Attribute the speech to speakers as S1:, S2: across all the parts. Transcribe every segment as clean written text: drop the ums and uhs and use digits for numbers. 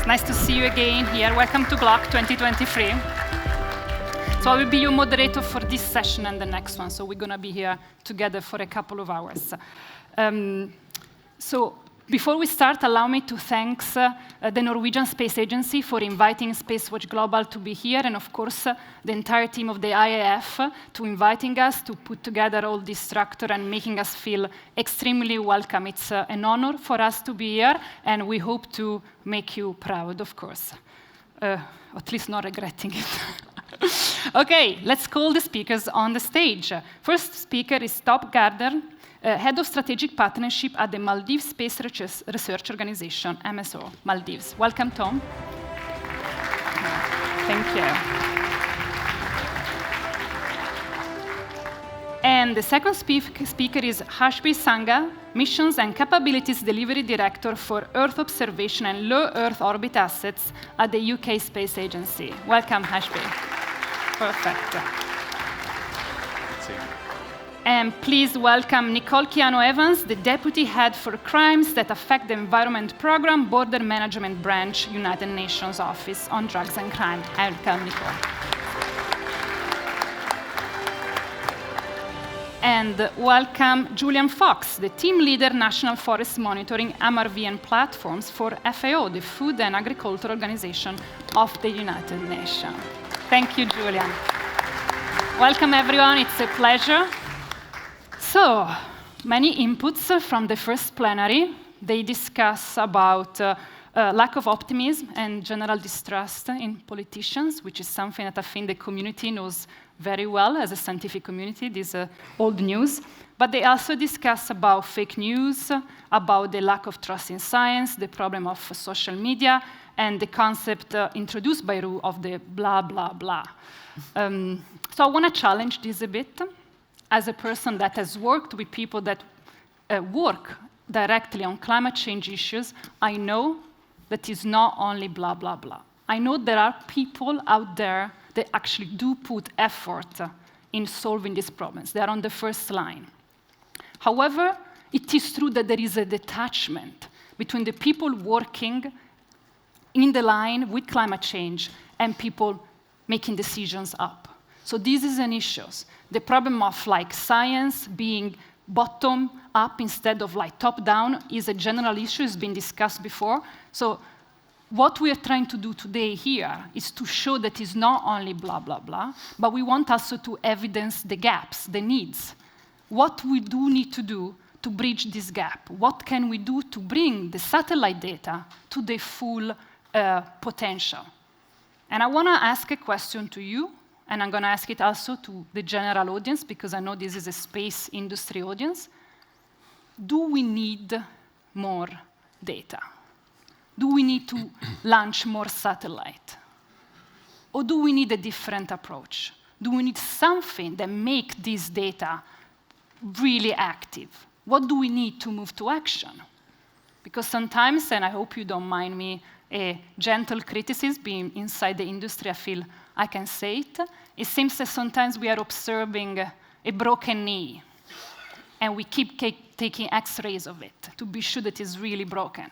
S1: Nice to see you again here. Welcome to GLOC 2023. So I will be your moderator for this session and the next one. So we're going to be here together for a couple of hours. So before we start, allow me to thank the Norwegian Space Agency for inviting Spacewatch Global to be here, and of course, the entire team of the IAF to inviting us to put together all this structure and making us feel extremely welcome. It's an honor for us to be here, and we hope to make you proud, of course. At least not regretting it. OK, let's call the speakers on the stage. First speaker is Tom Gardner, Head of Strategic Partnership at the Maldives Space Research Organization, MSO, Maldives. Welcome, Tom. Thank you. And the second speaker is Hashbi Sangha, Missions and Capabilities Delivery Director for Earth Observation and Low Earth Orbit Assets at the UK Space Agency. Welcome, Hashbi. Perfect. And please welcome Nicole Keano-Evans, the Deputy Head for Crimes That Affect the Environment Program, Border Management Branch, United Nations Office on Drugs and Crime. Welcome, Nicole. And welcome Julian Fox, the Team Leader, National Forest Monitoring, MRV and Platforms for FAO, the Food and Agriculture Organization of the United Nations. Thank you, Julian. Welcome, everyone. It's a pleasure. So, many inputs from the first plenary. They discuss about lack of optimism and general distrust in politicians, which is something that I think the community knows very well as a scientific community. This is old news. But they also discuss about fake news, about the lack of trust in science, the problem of social media, and the concept introduced by Ru of the blah, blah, blah. So I want to challenge this a bit. As a person that has worked with people that work directly on climate change issues, I know that it's not only blah, blah, blah. I know there are people out there that actually do put effort in solving these problems. They are on the first line. However, it is true that there is a detachment between the people working in the line with climate change and people making decisions up. So this is an issue. The problem of science being bottom up instead of top down is a general issue. It's been discussed before. So what we are trying to do today here is to show that it's not only blah, blah, blah, but we want also to evidence the gaps, the needs. What we do need to do to bridge this gap? What can we do to bring the satellite data to the full potential? And I want to ask a question to you. And I'm going to ask it also to the general audience, because I know this is a space industry audience. Do we need more data? Do we need to launch more satellite? Or do we need a different approach? Do we need something that makes this data really active? What do we need to move to action? Because sometimes, and I hope you don't mind me, a gentle criticism being inside the industry, I feel I can say it. It seems that sometimes we are observing a broken knee, and we keep taking X-rays of it to be sure that it's really broken.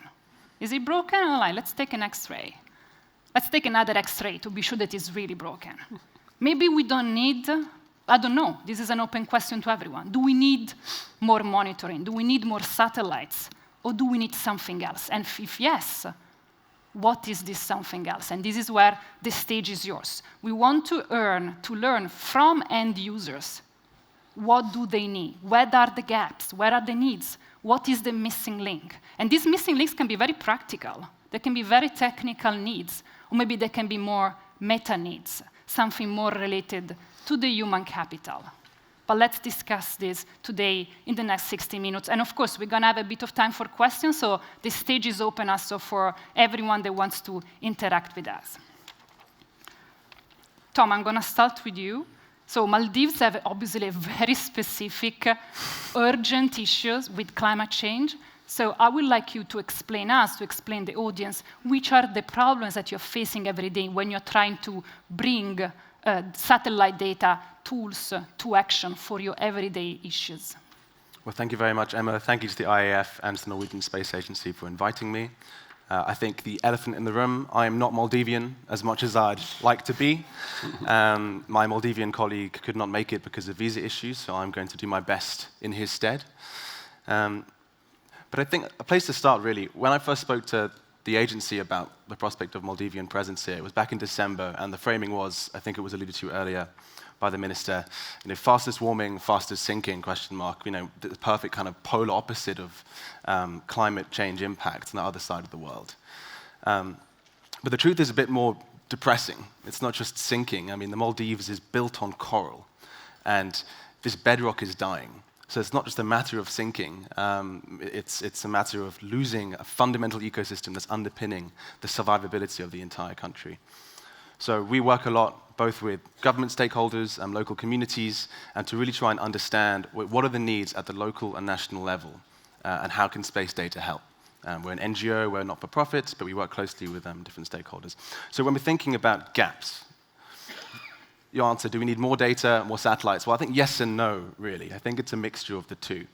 S1: Is it broken? All right, let's take an X-ray. Let's take another X-ray to be sure that it's really broken. Maybe we don't need, I don't know, this is an open question to everyone. Do we need more monitoring? Do we need more satellites? Or do we need something else? And if yes, what is this something else? And this is where the stage is yours. We want to learn from end users. What do they need? Where are the gaps? Where are the needs? What is the missing link? And these missing links can be very practical. They can be very technical needs. Or maybe they can be more meta needs, something more related to the human capital. But let's discuss this today in the next 60 minutes. And of course, we're going to have a bit of time for questions, so the stage is open also for everyone that wants to interact with us. Tom, I'm going to start with you. So Maldives have obviously a very specific, urgent issues with climate change. So I would like you to explain the audience, which are the problems that you're facing every day when you're trying to bring satellite data tools to action for your everyday issues.
S2: Well, thank you very much, Emma. Thank you to the IAF and to the Norwegian Space Agency for inviting me. I think the elephant in the room, I am not Maldivian as much as I'd like to be. My Maldivian colleague could not make it because of visa issues, so I'm going to do my best in his stead. But I think a place to start, really, when I first spoke to the agency about the prospect of Maldivian presence here, it was back in December, and the framing was, I think it was alluded to earlier by the minister, fastest warming, fastest sinking, question mark, the perfect kind of polar opposite of climate change impact on the other side of the world. But the truth is a bit more depressing. It's not just sinking. I mean, the Maldives is built on coral, and this bedrock is dying. So it's not just a matter of sinking, it's a matter of losing a fundamental ecosystem that's underpinning the survivability of the entire country. So we work a lot both with government stakeholders and local communities, and to really try and understand what are the needs at the local and national level, and how can space data help. We're an NGO, we're not-for-profit, but we work closely with different stakeholders. So when we're thinking about gaps, your answer, do we need more data, more satellites? Well, I think yes and no, really. I think it's a mixture of the two.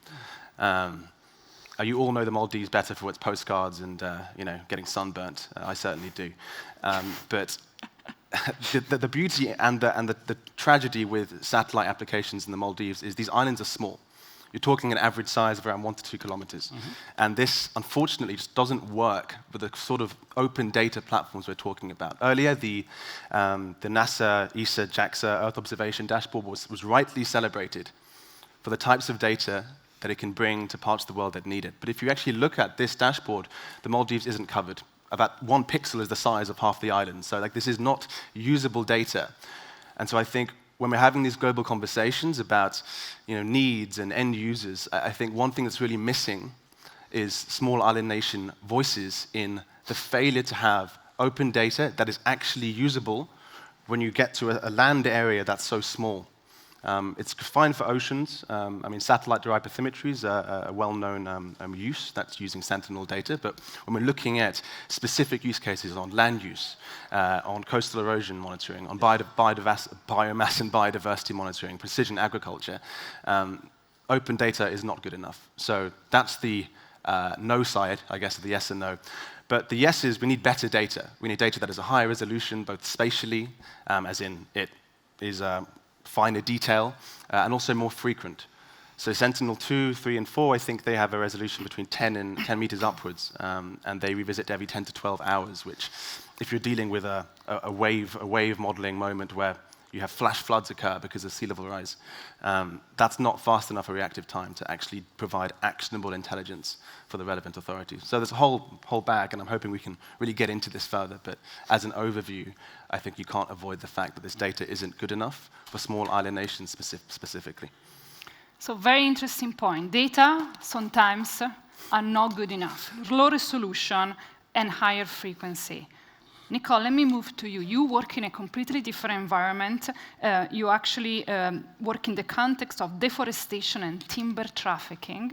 S2: You all know the Maldives better for its postcards and getting sunburnt. I certainly do. But the beauty and the tragedy with satellite applications in the Maldives is these islands are small. You're talking an average size of around 1 to 2 kilometers. And this, unfortunately, just doesn't work with the sort of open data platforms we're talking about. Earlier, the NASA, ESA, JAXA Earth Observation Dashboard was rightly celebrated for the types of data that it can bring to parts of the world that need it. But if you actually look at this dashboard, the Maldives isn't covered. About 1 pixel is the size of half the island. So this is not usable data. And so I think when we're having these global conversations about needs and end users, I think one thing that's really missing is small island nation voices in the failure to have open data that is actually usable when you get to a land area that's so small. It's fine for oceans. Satellite-derived bathymetry is a well-known use that's using Sentinel data. But when we're looking at specific use cases on land use, on coastal erosion monitoring, on biomass and biodiversity monitoring, precision agriculture, open data is not good enough. So that's the no side, I guess, of the yes and no. But the yes is we need better data. We need data that is a higher resolution, both spatially, as in it is finer detail, and also more frequent. So Sentinel-2, 3, and 4, I think they have a resolution between 10 meters upwards, and they revisit every 10 to 12 hours, which, if you're dealing with a wave modeling moment where you have flash floods occur because of sea level rise, that's not fast enough a reactive time to actually provide actionable intelligence for the relevant authorities. So there's a whole bag, and I'm hoping we can really get into this further. But as an overview, I think you can't avoid the fact that this data isn't good enough for small island nations specifically.
S1: So very interesting point. Data sometimes are not good enough. Low resolution and higher frequency. Nicole, let me move to you. You work in a completely different environment. You actually work in the context of deforestation and timber trafficking.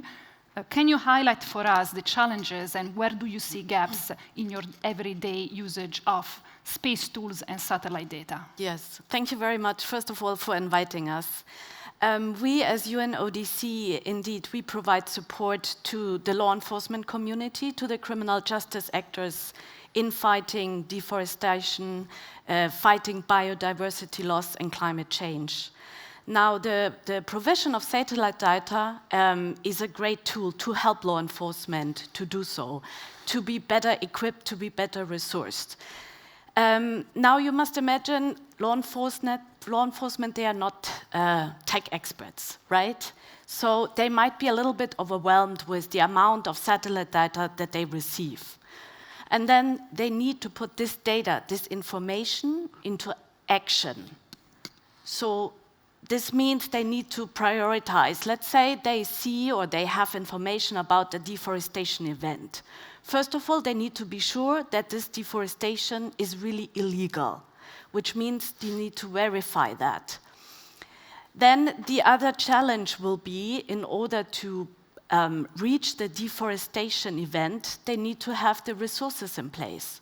S1: Can you highlight for us the challenges and where do you see gaps in your everyday usage of space tools and satellite data?
S3: Yes, thank you very much, first of all, for inviting us. We, as UNODC, indeed, we provide support to the law enforcement community, to the criminal justice actors in fighting deforestation, fighting biodiversity loss and climate change. Now, the provision of satellite data is a great tool to help law enforcement to do so, to be better equipped, to be better resourced. Now, you must imagine law enforcement, they are not tech experts, right? So they might be a little bit overwhelmed with the amount of satellite data that they receive. And then they need to put this data, this information, into action. So this means they need to prioritize. Let's say they see or they have information about a deforestation event. First of all, they need to be sure that this deforestation is really illegal, which means they need to verify that. Then the other challenge will be, in order to reach the deforestation event, they need to have the resources in place.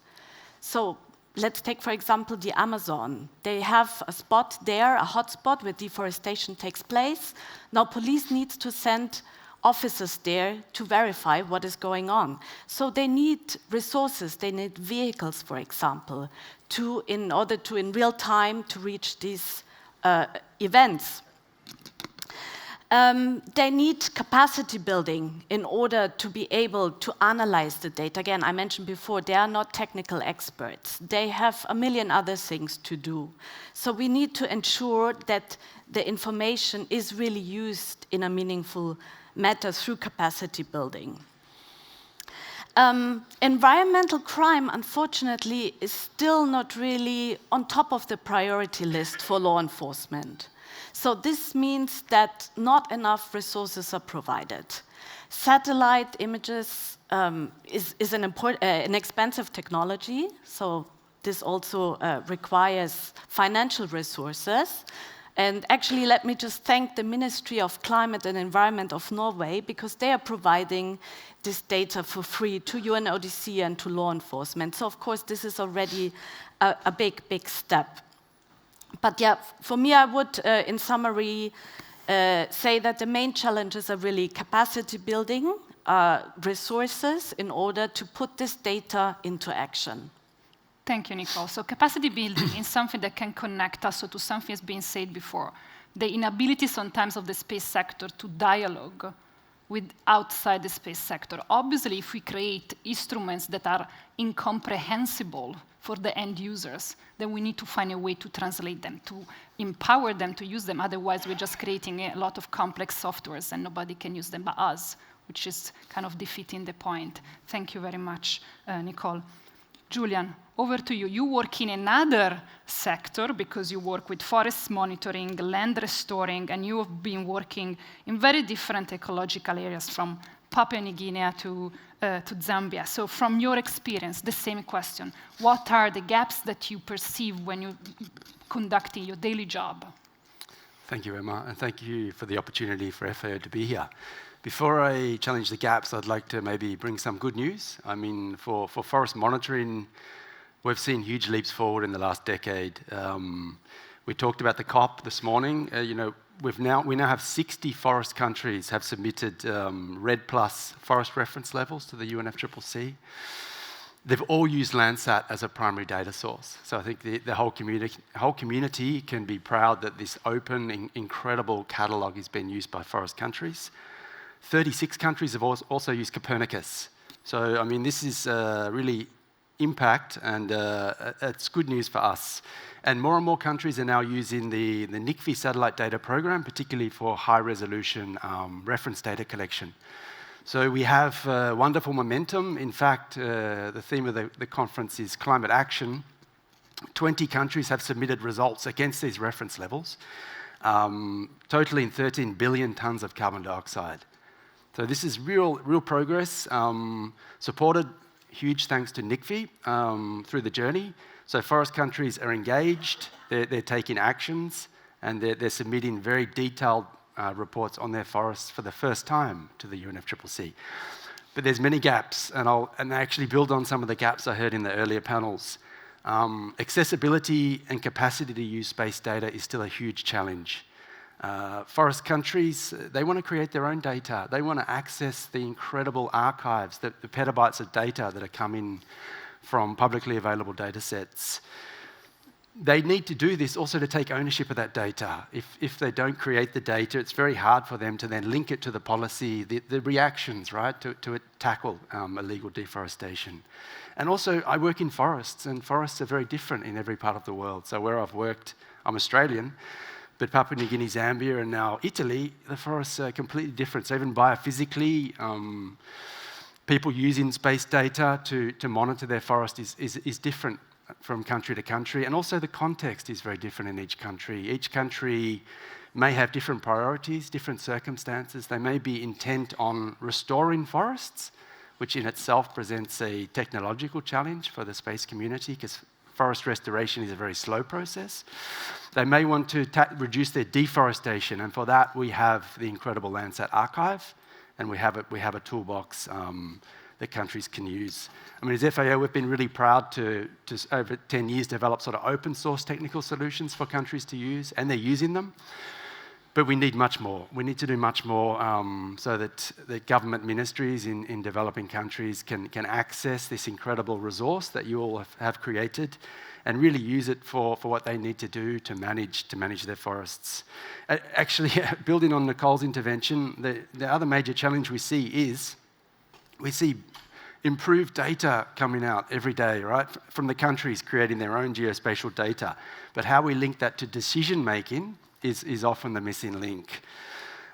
S3: So let's take, for example, the Amazon. They have a spot there, a hotspot where deforestation takes place. Now police needs to send officers there to verify what is going on. So they need resources, they need vehicles, for example, in order to, in real time, to reach these events. They need capacity building in order to be able to analyze the data. Again, I mentioned before, they are not technical experts. They have a million other things to do. So we need to ensure that the information is really used in a meaningful manner through capacity building. Environmental crime, unfortunately, is still not really on top of the priority list for law enforcement. So this means that not enough resources are provided. Satellite images is an expensive technology, so this also requires financial resources. And actually, let me just thank the Ministry of Climate and Environment of Norway, because they are providing this data for free to UNODC and to law enforcement. So of course, this is already a big, big step. But yeah, for me, I would, in summary, say that the main challenges are really capacity building, resources in order to put this data into action.
S1: Thank you, Nicole. So capacity building is something that can connect us to something that's been said before. The inability sometimes of the space sector to dialogue with outside the space sector. Obviously, if we create instruments that are incomprehensible for the end users, then we need to find a way to translate them, to empower them to use them. Otherwise, we're just creating a lot of complex softwares and nobody can use them but us, which is kind of defeating the point. Thank you very much, Nicole. Julian, over to you. You work in another sector because you work with forest monitoring, land restoring, and you have been working in very different ecological areas from Papua New Guinea to Zambia. So from your experience, the same question. What are the gaps that you perceive when you're conducting your daily job?
S4: Thank you, Emma, and thank you for the opportunity for FAO to be here. Before I challenge the gaps, I'd like to maybe bring some good news. I mean, for forest monitoring, we've seen huge leaps forward in the last decade. We talked about the COP this morning. We now have 60 forest countries have submitted RED+ forest reference levels to the UNFCCC. They've all used Landsat as a primary data source. So I think the whole community can be proud that this open, incredible catalogue is being used by forest countries. 36 countries have also used Copernicus. So, I mean, this is really impact, and it's good news for us. And more countries are now using the NICFI satellite data program, particularly for high-resolution reference data collection. So we have wonderful momentum. In fact, the theme of the conference is climate action. 20 countries have submitted results against these reference levels, totaling 13 billion tonnes of carbon dioxide. So this is real progress, supported, huge thanks to NICFI through the journey. So forest countries are engaged, they're taking actions, and they're submitting very detailed reports on their forests for the first time to the UNFCCC. But there's many gaps, and I'll actually build on some of the gaps I heard in the earlier panels. Accessibility and capacity to use space data is still a huge challenge. Forest countries, they want to create their own data. They want to access the incredible archives, the petabytes of data that are coming from publicly available data sets. They need to do this also to take ownership of that data. If they don't create the data, it's very hard for them to then link it to the policy, the reactions, right, to tackle illegal deforestation. And also, I work in forests, and forests are very different in every part of the world. So where I've worked, I'm Australian, but Papua New Guinea, Zambia, and now Italy, the forests are completely different. So even biophysically, people using space data to monitor their forest is different from country to country. And also the context is very different in each country. Each country may have different priorities, different circumstances. They may be intent on restoring forests, which in itself presents a technological challenge for the space community, because forest restoration is a very slow process. They may want to reduce their deforestation, and for that we have the incredible Landsat archive, and we have a toolbox that countries can use. I mean, as FAO, we've been really proud to over 10 years develop sort of open source technical solutions for countries to use, and they're using them. But we need much more. We need to do much more so that the government ministries in developing countries can access this incredible resource that you all have created and really use it for what they need to do to manage their forests. Actually, building on Nicole's intervention, the other major challenge we see improved data coming out every day, right? From the countries creating their own geospatial data. But how we link that to decision making is often the missing link.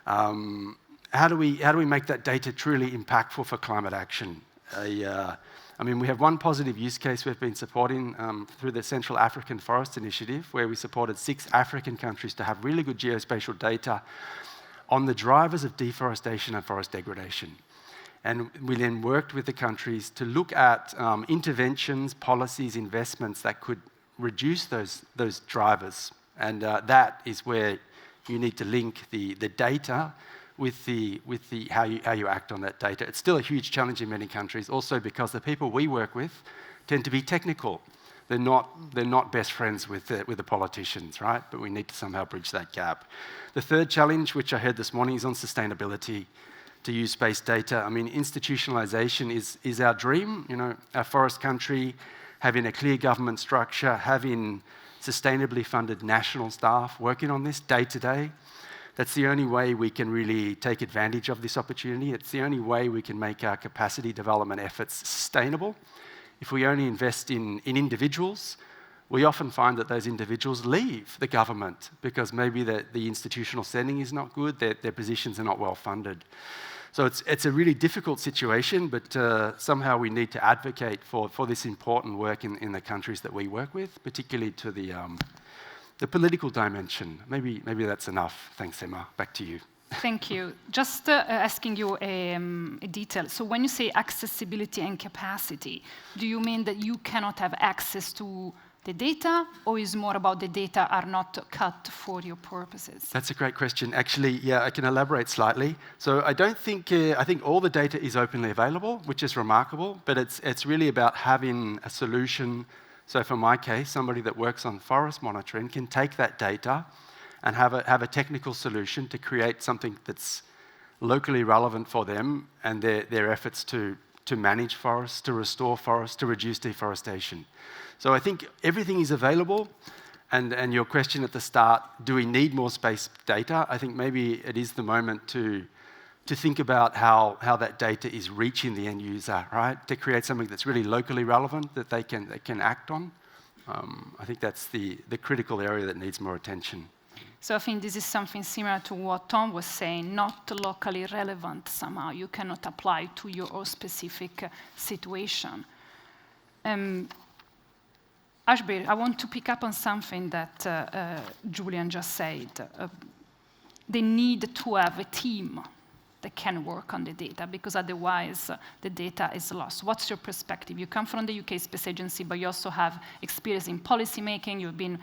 S4: How do we make that data truly impactful for climate action? I mean, we have one positive use case we've been supporting through the Central African Forest Initiative, where we supported 6 African countries to have really good geospatial data on the drivers of deforestation and forest degradation. And we then worked with the countries to look at interventions, policies, investments that could reduce those drivers. And that is where you need to link the data with how you act on that data. It's still a huge challenge in many countries, also because the people we work with tend to be technical. They're not best friends with the politicians, right? But we need to somehow bridge that gap. The third challenge, which I heard this morning, is on sustainability. To use space data, I mean, institutionalization is our dream. You know, our forest country, having a clear government structure, having sustainably funded national staff working on this day to day. That's the only way we can really take advantage of this opportunity. It's the only way we can make our capacity development efforts sustainable. If we only invest in individuals, we often find that those individuals leave the government because maybe the institutional setting is not good, their positions are not well funded. So it's a really difficult situation, but somehow we need to advocate for this important work in the countries that we work with, particularly to the political dimension. Maybe that's enough. Thanks, Emma. Back to you.
S1: Thank you. Just asking you a detail. So when you say accessibility and capacity, do you mean that you cannot have access to the data, or is more about the data are not cut for your purposes?
S4: That's a great question. Actually, yeah, I can elaborate slightly. So I don't think, I think all the data is openly available, which is remarkable, but it's really about having a solution. So for my case, somebody that works on forest monitoring can take that data and have a technical solution to create something that's locally relevant for them and their efforts to manage forests, to restore forests, to reduce deforestation. So I think everything is available, and your question at the start, do we need more space data? I think maybe it is the moment to think about how that data is reaching the end user, right? To create something that's really locally relevant that they can act on. I think that's the critical area that needs more attention.
S1: So I think this is something similar to what Tom was saying, not locally relevant somehow. You cannot apply to your own specific situation. Ashbir, I want to pick up on something that Julian just said. They need to have a team that can work on the data, because otherwise the data is lost. What's your perspective? You come from the UK Space Agency, but you also have experience in policy making. You've been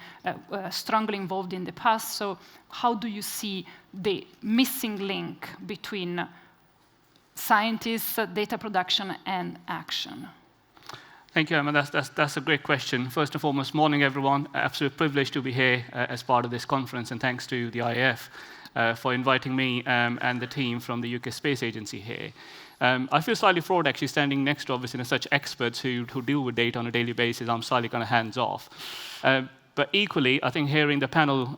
S1: strongly involved in the past. So how do you see the missing link between scientists, data production, and action?
S5: Thank you, Emma. That's a great question. First and foremost, morning, everyone. Absolute privilege to be here as part of this conference, and thanks to the IAF for inviting me and the team from the UK Space Agency here. I feel slightly proud actually standing next to obviously such experts who deal with data on a daily basis. I'm slightly kind of hands off. But equally, I think hearing the panel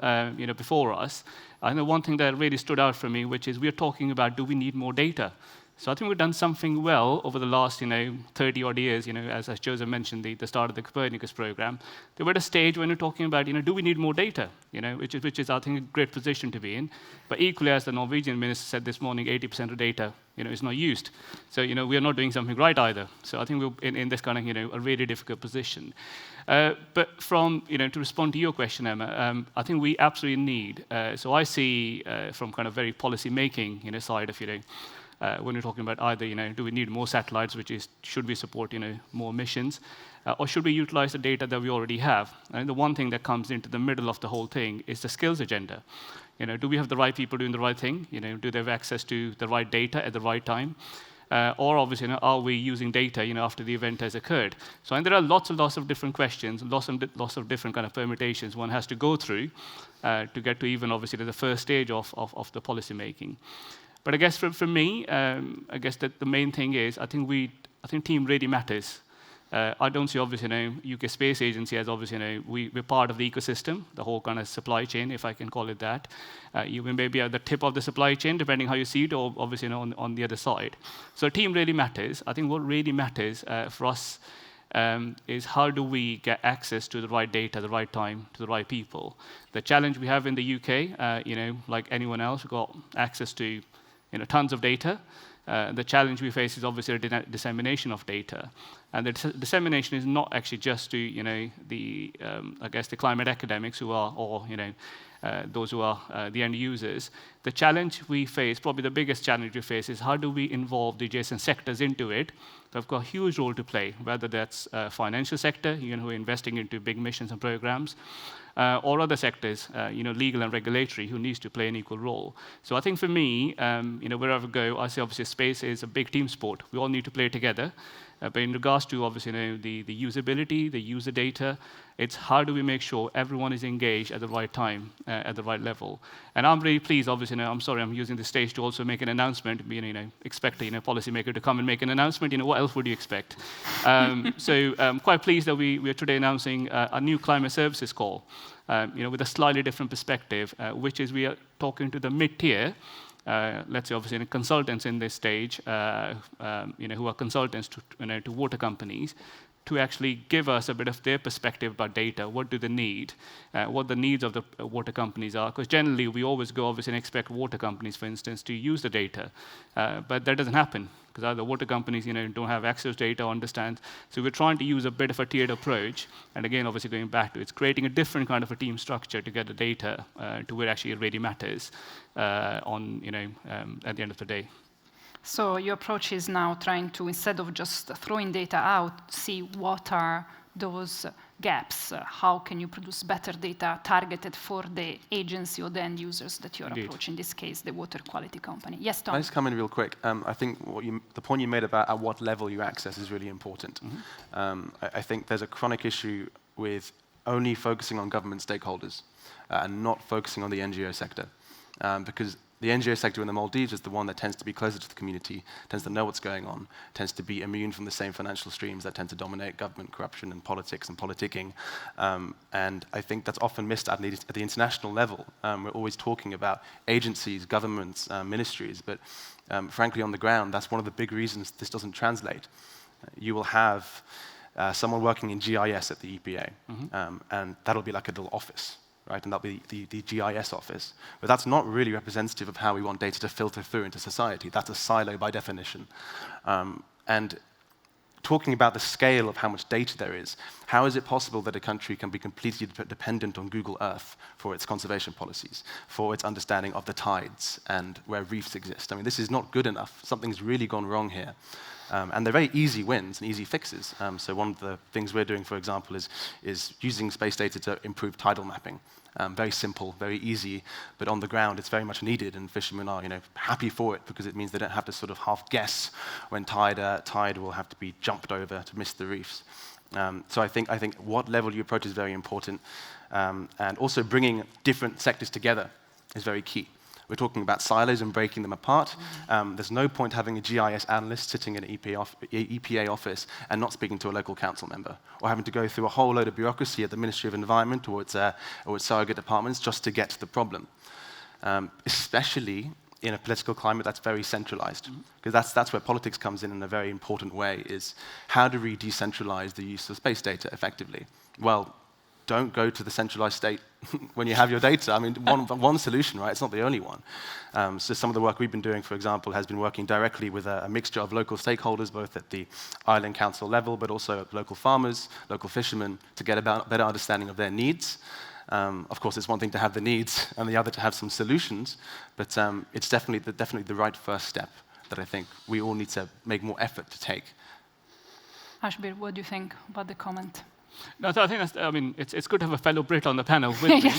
S5: before us, I know one thing that really stood out for me, which is we're talking about, do we need more data? So I think we've done something well over the last 30-odd years, as Joseph mentioned, the start of the Copernicus program. They were at a stage when we're talking about, do we need more data? Which is, I think, a great position to be in. But equally, as the Norwegian minister said this morning, 80% of data, is not used. So, we are not doing something right either. So I think we're in this kind of, a really difficult position. But from, to respond to your question, Emma, I think we absolutely need, so I see from kind of very policy making, side of, when we're talking about either, do we need more satellites, which is, should we support, more missions, or should we utilize the data that we already have? And the one thing that comes into the middle of the whole thing is the skills agenda. Do we have the right people doing the right thing? Do they have access to the right data at the right time? Or obviously, are we using data after the event has occurred? So and there are lots of different questions, lots of different kind of permutations one has to go through to get to even obviously to the first stage of the policy making. But I guess for me, I guess that the main thing is I think team really matters. I don't see obviously UK Space Agency as obviously we're part of the ecosystem, the whole kind of supply chain, if I can call it that. You may be at the tip of the supply chain, depending how you see it, or obviously on the other side. So team really matters. I think what really matters for us is how do we get access to the right data, the right time, to the right people. The challenge we have in the UK, like anyone else, we've got access to tons of data. The challenge we face is obviously the dissemination of data, and the dissemination is not actually just to I guess the climate academics who are, or those who are the end users. The challenge we face, probably the biggest challenge we face, is how do we involve the adjacent sectors into it? They've got a huge role to play, whether that's financial sector, who are investing into big missions and programs, or other sectors, legal and regulatory, who needs to play an equal role. So I think for me, wherever I go, I say obviously space is a big team sport. We all need to play together. But in regards to obviously the usability, the user data, it's how do we make sure everyone is engaged at the right time, at the right level. And I'm really pleased, obviously, I'm sorry, I'm using the stage to also make an announcement. Expect a policymaker to come and make an announcement. What else would you expect? So I'm quite pleased that we are today announcing a new climate services call, with a slightly different perspective, which is we are talking to the mid-tier, let's say obviously consultants in this stage, who are consultants to water companies, to actually give us a bit of their perspective about data. What do they need? What the needs of the water companies are? Because generally we always go obviously and expect water companies, for instance, to use the data, but that doesn't happen because either water companies don't have access to data or understand. So we're trying to use a bit of a tiered approach, and again obviously going back to it's creating a different kind of a team structure to get the data to where actually it really matters at the end of the day.
S1: So your approach is now trying to, instead of just throwing data out, see what are those gaps, how can you produce better data targeted for the agency or the end users that you're approaching, in this case, the water quality company. Yes, Tom?
S2: Can I just come in real quick? I think the point you made about at what level you access is really important. Mm-hmm. I think there's a chronic issue with only focusing on government stakeholders and not focusing on the NGO sector. Because the NGO sector in the Maldives is the one that tends to be closer to the community, tends to know what's going on, tends to be immune from the same financial streams that tend to dominate government corruption and politics and politicking. And I think that's often missed at the international level. We're always talking about agencies, governments, ministries, but frankly on the ground, that's one of the big reasons this doesn't translate. You will have someone working in GIS at the EPA, mm-hmm. And that'll be like a little office. Right, and that'll be the GIS office. But that's not really representative of how we want data to filter through into society. That's a silo by definition. And talking about the scale of how much data there is, how is it possible that a country can be completely dependent on Google Earth for its conservation policies, for its understanding of the tides and where reefs exist? I mean, this is not good enough. Something's really gone wrong here. And they're very easy wins and easy fixes. So one of the things we're doing, for example, is using space data to improve tidal mapping. Very simple, very easy, but on the ground it's very much needed, and fishermen are happy for it because it means they don't have to sort of half guess when tide will have to be jumped over to miss the reefs. So I think what level you approach is very important, and also bringing different sectors together is very key. We're talking about silos and breaking them apart. There's no point having a GIS analyst sitting in an EPA office and not speaking to a local council member, or having to go through a whole load of bureaucracy at the Ministry of Environment or its surrogate departments just to get to the problem. Especially in a political climate that's very centralized, because that's where politics comes in a very important way, is how do we decentralize the use of space data effectively? Well, don't go to the centralized state when you have your data. I mean, one solution, right? It's not the only one. So some of the work we've been doing, for example, has been working directly with a mixture of local stakeholders, both at the island council level, but also local farmers, local fishermen, to get a better understanding of their needs. Of course, it's one thing to have the needs and the other to have some solutions, but it's definitely the right first step that I think we all need to make more effort to take.
S1: Ashbir, what do you think about the comment?
S5: No, so I think that's, I mean, it's good to have a fellow Brit on the panel with me,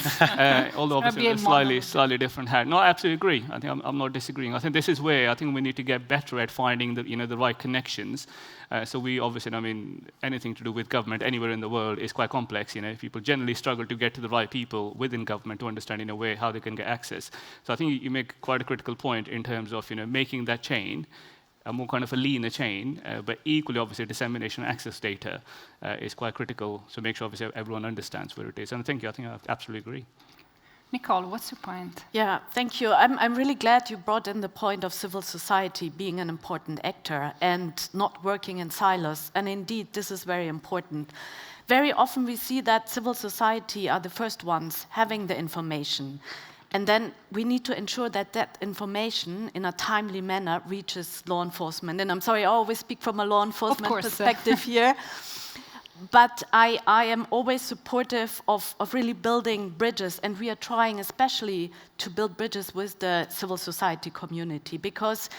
S5: although obviously in a slightly different hat. No, I absolutely agree. I think I'm not disagreeing. I think this is where I think we need to get better at finding the right connections. So we obviously, I mean, anything to do with government anywhere in the world is quite complex. People generally struggle to get to the right people within government to understand in a way how they can get access. So I think you make quite a critical point in terms of making that chain a more kind of a leaner chain, but equally, obviously, dissemination and access data is quite critical. So make sure, obviously, everyone understands where it is. And thank you. I think I absolutely agree.
S1: Nicole, what's your point?
S3: Yeah, thank you. I'm really glad you brought in the point of civil society being an important actor and not working in silos. And indeed, this is very important. Very often we see that civil society are the first ones having the information. And then we need to ensure that that information in a timely manner reaches law enforcement. And I'm sorry, I always speak from a law enforcement perspective here. But I am always supportive of really building bridges. And we are trying especially to build bridges with the civil society community. Because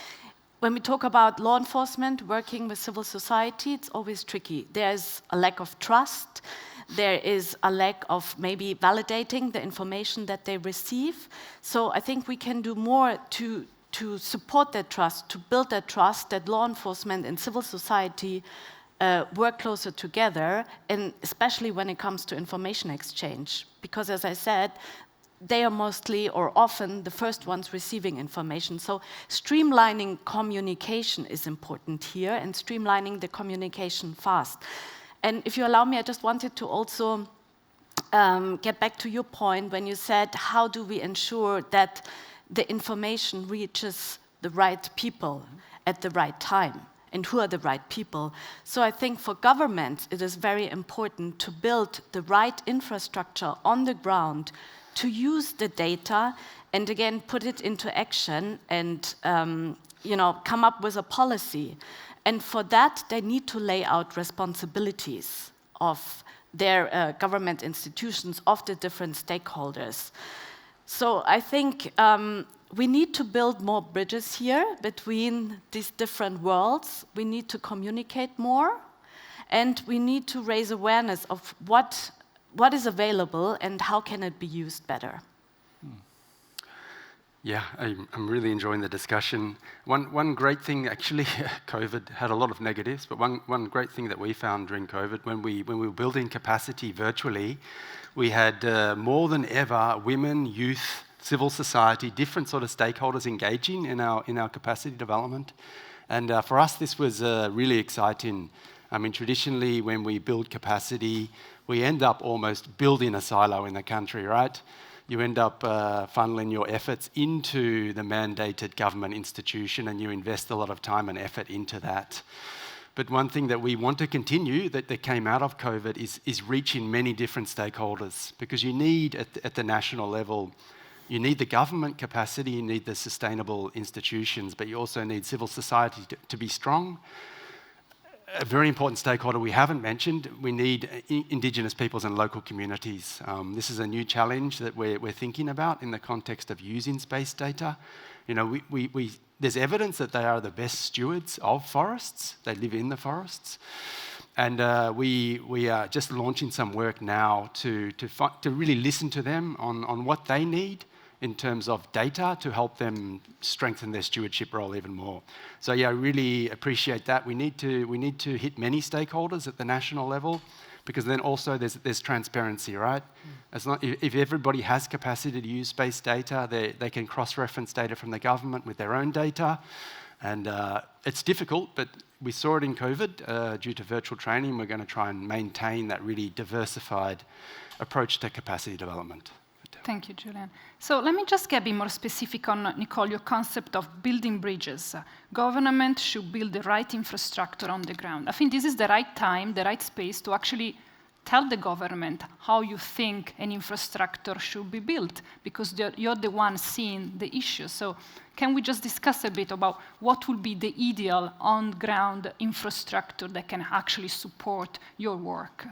S3: when we talk about law enforcement working with civil society, it's always tricky. There's a lack of trust. There is a lack of maybe validating the information that they receive. So I think we can do more to support that trust, to build that trust that law enforcement and civil society work closer together, and especially when it comes to information exchange. Because as I said, they are mostly or often the first ones receiving information. So streamlining communication is important here, and streamlining the communication fast. And if you allow me, I just wanted to also get back to your point when you said, how do we ensure that the information reaches the right people at the right time? And who are the right people? So I think for government, it is very important to build the right infrastructure on the ground to use the data and again put it into action and come up with a policy. And for that, they need to lay out responsibilities of their government institutions, of the different stakeholders. So I think we need to build more bridges here between these different worlds. We need to communicate more, and we need to raise awareness of what is available and how can it be used better.
S4: Yeah, I'm really enjoying the discussion. One great thing, actually, COVID had a lot of negatives, but one great thing that we found during COVID, when we were building capacity virtually, we had more than ever women, youth, civil society, different sort of stakeholders engaging in our capacity development. And for us, this was really exciting. I mean, traditionally, when we build capacity, we end up almost building a silo in the country, right? You end up funneling your efforts into the mandated government institution, and you invest a lot of time and effort into that. But one thing that we want to continue that came out of COVID is reaching many different stakeholders, because you need, at the national level, you need the government capacity, you need the sustainable institutions, but you also need civil society to be strong. A very important stakeholder we haven't mentioned, we need Indigenous peoples and local communities. This is a new challenge that we're thinking about in the context of using space data. There's evidence that they are the best stewards of forests. They live in the forests. And we are just launching some work now to really listen to them on what they need in terms of data to help them strengthen their stewardship role even more. So yeah, I really appreciate that. We need to hit many stakeholders at the national level, because then also there's transparency, right? If everybody has capacity to use space data, they can cross-reference data from the government with their own data. And it's difficult, but we saw it in COVID due to virtual training. We're going to try and maintain that really diversified approach to capacity development.
S1: Thank you, Julian. So let me just get a bit more specific on, Nicole, your concept of building bridges. Government should build the right infrastructure on the ground. I think this is the right time, the right space to actually tell the government how you think an infrastructure should be built, because you're the one seeing the issue. So can we just discuss a bit about what would be the ideal on-ground infrastructure that can actually support your work?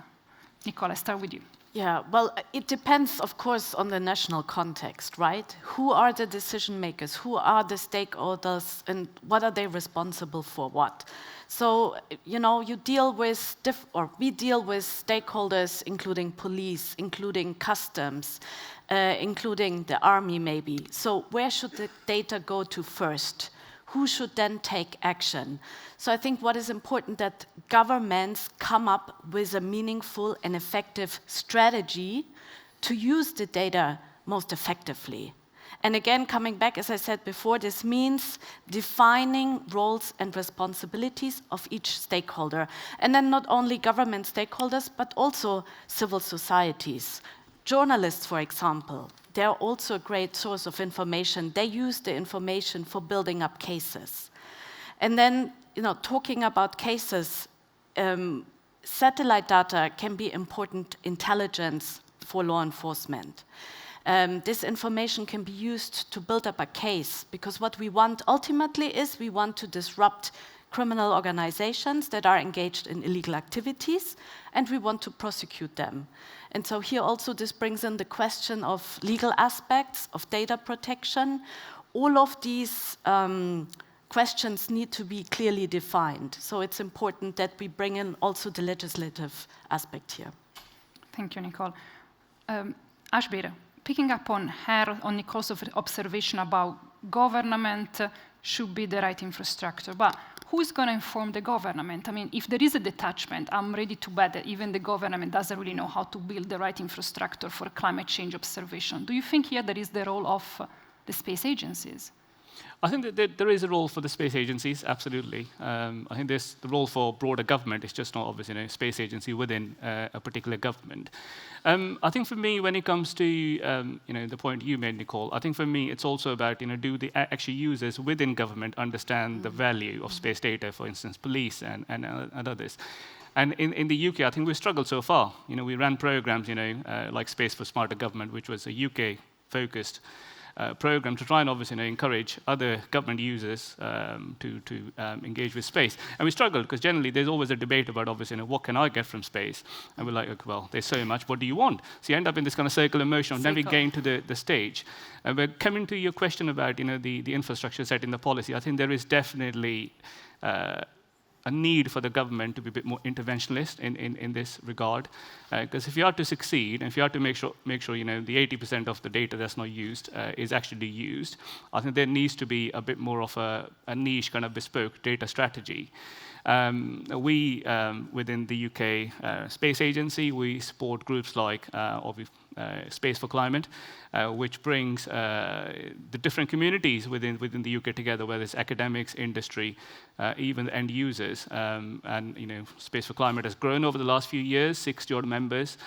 S1: Nicole, I start with you.
S3: Yeah, well, it depends, of course, on the national context, right? Who are the decision makers? Who are the stakeholders? And what are they responsible for what? So, you know, you deal with, we deal with stakeholders, including police, including customs, including the army, maybe. So where should the data go to first? Who should then take action? So I think what is important that governments come up with a meaningful and effective strategy to use the data most effectively. And again, coming back, as I said before, this means defining roles and responsibilities of each stakeholder. And then not only government stakeholders, but also civil societies. Journalists, for example, they're also a great source of information. They use the information for building up cases. And then, you know, talking about cases, satellite data can be important intelligence for law enforcement. This information can be used to build up a case, because what we want ultimately is we want to disrupt criminal organizations that are engaged in illegal activities, and we want to prosecute them. And so here also this brings in the question of legal aspects, of data protection. All of these questions need to be clearly defined. So it's important that we bring in also the legislative aspect here.
S1: Thank you, Nicole. Ashbir, picking up on Nicole's observation about government should be the right infrastructure, but who's going to inform the government? I mean, if there is a detachment, I'm ready to bet that even the government doesn't really know how to build the right infrastructure for climate change observation. Do you think here there is the role of the space agencies?
S5: I think that there is a role for the space agencies, absolutely. I think the role for broader government is just not obviously a space agency within a particular government. I think for me, when it comes to the point you made, Nicole, I think for me it's also about do the actual users within government understand the value of space data, for instance, police and others. And in the UK, I think we've struggled so far. We ran programs, like Space for Smarter Government, which was a UK-focused program to try and obviously encourage other government users to engage with space. And we struggled because generally there's always a debate about obviously what can I get from space? And we're like, okay, well, there's so much, what do you want? So you end up in this kind of circular motion of never getting to the stage. But coming to your question about the infrastructure set in the policy, I think there is definitely a need for the government to be a bit more interventionist in this regard. Because if you are to succeed, and if you are to make sure the 80% of the data that's not used is actually used, I think there needs to be a bit more of a niche kind of bespoke data strategy. We, within the UK Space Agency, we support groups like Space for Climate, which brings the different communities within the UK together, whether it's academics, industry, even end users. And Space for Climate has grown over the last few years, 60-odd members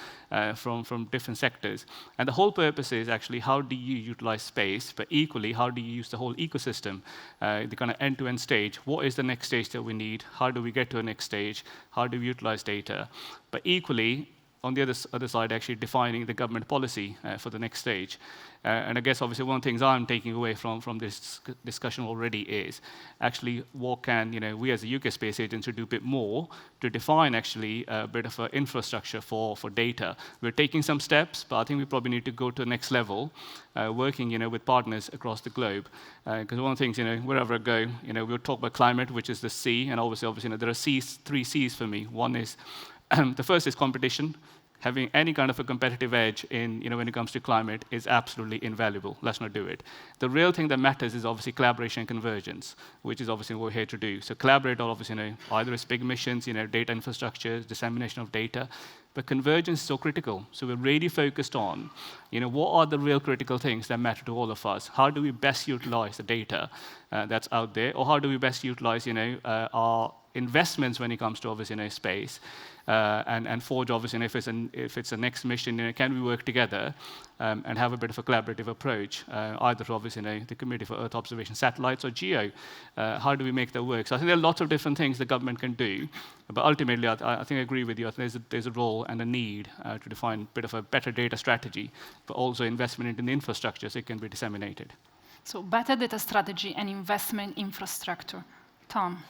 S5: from different sectors. And the whole purpose is actually how do you utilize space, but equally how do you use the whole ecosystem, the kind of end-to-end stage. What is the next stage that we need? How do we get to a next stage? How do we utilize data? But equally, on the other side, actually defining the government policy for the next stage. And I guess, obviously, one of the things I'm taking away from this discussion already is actually what can we as a UK Space Agency do a bit more to define actually a bit of an infrastructure for data. We're taking some steps, but I think we probably need to go to the next level, working with partners across the globe. Because one of the things, wherever I go, we'll talk about climate, which is the C, and obviously there are three C's for me. One is the first is competition. Having any kind of a competitive edge in, when it comes to climate is absolutely invaluable. Let's not do it. The real thing that matters is obviously collaboration and convergence, which is obviously what we're here to do. So collaborate on obviously, either as big missions, data infrastructure, dissemination of data, but convergence is so critical. So we're really focused on, what are the real critical things that matter to all of us? How do we best utilize the data that's out there, or how do we best utilize, our investments when it comes to obviously space, and forge obviously if it's a next mission, can we work together and have a bit of a collaborative approach, either to obviously the Committee for Earth Observation Satellites or GEO. How do we make that work? So I think there are lots of different things the government can do, but ultimately I think I agree with you. I think there's a role and a need to define a bit of a better data strategy, but also investment in the infrastructure so it can be disseminated.
S1: So better data strategy and investment infrastructure. Tom?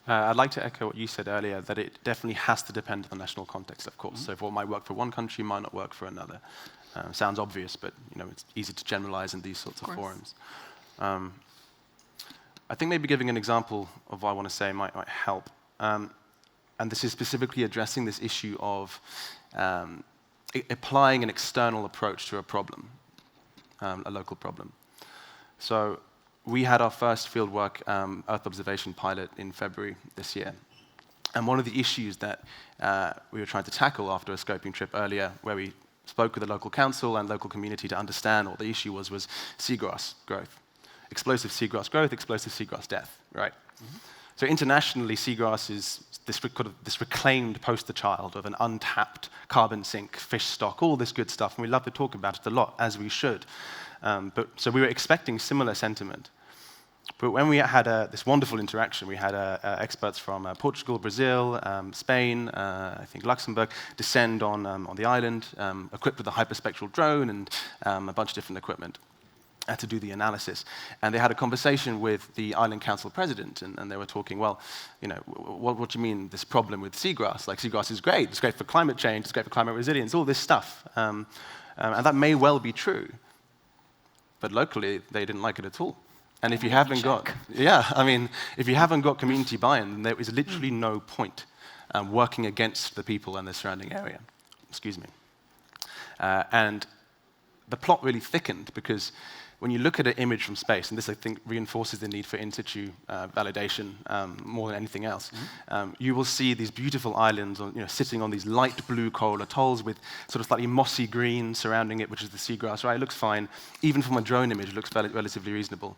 S2: I'd like to echo what you said earlier, that it definitely has to depend on the national context, of course. So if what might work for one country might not work for another. Sounds obvious, but it's easy to generalize in these sorts of forums. I think maybe giving an example of what I want to say might help. And this is specifically addressing this issue of applying an external approach to a problem, a local problem. So we had our first fieldwork Earth observation pilot in February this year. And one of the issues that we were trying to tackle after a scoping trip earlier, where we spoke with the local council and local community to understand what the issue was seagrass growth. Explosive seagrass growth, explosive seagrass death, right? So internationally, seagrass is this reclaimed poster child of an untapped carbon sink, fish stock, all this good stuff, and we love to talk about it a lot, as we should. So we were expecting similar sentiment. But when we had this wonderful interaction, we had experts from Portugal, Brazil, Spain, I think Luxembourg, descend on the island, equipped with a hyperspectral drone and a bunch of different equipment to do the analysis. And they had a conversation with the island council president, and they were talking, well, what do you mean, this problem with seagrass? Like, seagrass is great. It's great for climate change. It's great for climate resilience, all this stuff. And that may well be true. But locally, they didn't like it at all. And if you haven't got, if you haven't got community buy-in, then there is literally no point working against the people in the surrounding area. Excuse me. And the plot really thickened, because when you look at an image from space, and this I think reinforces the need for in situ validation more than anything else, you will see these beautiful islands sitting on these light blue coral atolls with sort of slightly mossy green surrounding it, which is the seagrass, right? It looks fine. Even from a drone image, it looks relatively reasonable.